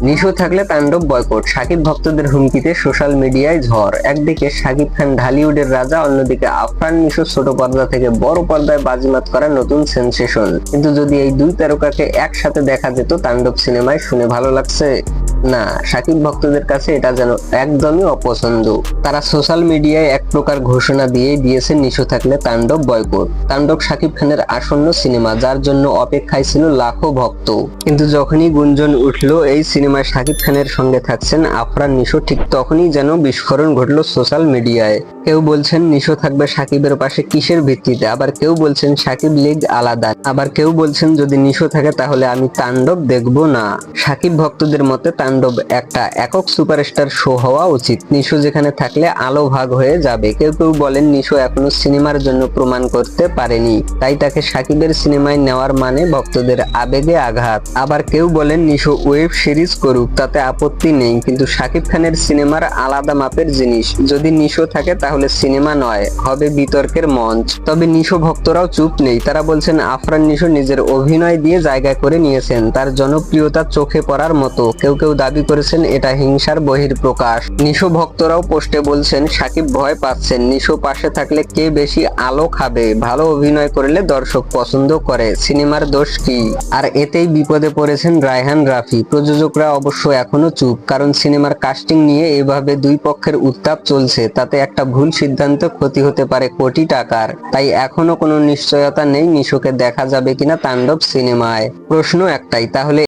নিশো থাকলে তাণ্ডব বয়কট, শাকিব ভক্তদের হুমকিতে সোশ্যাল মিডিয়ায় ঝড়। একদিকে শাকিব খান ঢালিউডের রাজা, অন্যদিকে আফরান নিশো ছোট পর্দা থেকে বড় পর্দায় বাজিমাত করা নতুন সেনসেশন। কিন্তু যদি এই দুই তারকাকে একসাথে দেখা যেত তাণ্ডব সিনেমায়, শুনে ভালো লাগছে? না, শাকিব ভক্তদের কাছে এটা যেন একদমই অপছন্দ। তারা সোশ্যাল মিডিয়ায় এক প্রকার ঘোষণা দিয়েছে নিশো থাকলে তাণ্ডব বয়কট। তাণ্ডব শাকিব খানের আসন্ন সিনেমা, যার জন্য অপেক্ষায় ছিল লাখো ভক্ত। কিন্তু যখনই গুঞ্জন উঠলো এই সিনেমায় শাকিব খানের সঙ্গে থাকছেন আফরান নিশো, ঠিক তখনই যেন বিস্ফোরণ ঘটলো সোশ্যাল মিডিয়ায়। কেউ বলছেন নিশো থাকবে শাকিবের পাশে কিসের ভিত্তিতে, আবার কেউ বলছেন শাকিব লিগ আলাদা, আবার কেউ বলছেন যদি নিশো থাকে তাহলে আমি তাণ্ডব দেখবো না। শাকিব ভক্তদের মতে তাণ্ডব একটা একক সুপারস্টার শো হওয়া উচিত, নিশো যেখানে থাকলে আলো ভাগ হয়ে যাবে। কেউ কেউ বলেন নিশো এখনো সিনেমার জন্য প্রমাণ করতে পারেনি, তাই তাকে শাকিবের সিনেমায় নেওয়ার মানে ভক্তদের আবেগে আঘাত। আবার কেউ বলেন নিশো ওয়েব সিরিজ করুক, তাতে আপত্তি নেই, কিন্তু শাকিব খানের সিনেমার আলাদা মাপের জিনিস। যদি নিশো থাকে তাহলে সিনেমা নয়, হবে বিতর্কের মঞ্চ। তবে নিশো ভক্তরাও চুপ নেই, তারা বলছেন আফরান নিশো নিজের অভিনয় দিয়ে জায়গা করে নিয়েছেন, তার জনপ্রিয়তা চোখে পড়ার মতো। কেউ কেউ দাবি করেছেন এটা হিংসার বহিঃপ্রকাশ। নিশো ভক্তরাও পোস্টে বলছেন শাকিব ভয় পাচ্ছেন, নিশো পাশে থাকলে কে বেশি আলো খাবে, ভালো অভিনয় করলে দর্শক পছন্দ করে, সিনেমার দোষ কি? আর এতেই বিপদে পড়েছেন রায়হান রাফি। প্রযোজকরা অবশ্য এখনো চুপ, কারণ সিনেমার কাস্টিং নিয়ে এভাবে দুই পক্ষের উত্তাপ চলছে, তাতে একটা ভুল সিদ্ধান্ত ক্ষতি হতে পারে কোটি টাকার। তাই এখনো কোনো নিশ্চয়তা নেই নিশোকে দেখা যাবে কিনা তাণ্ডব সিনেমায়। প্রশ্ন একটাই, তাহলে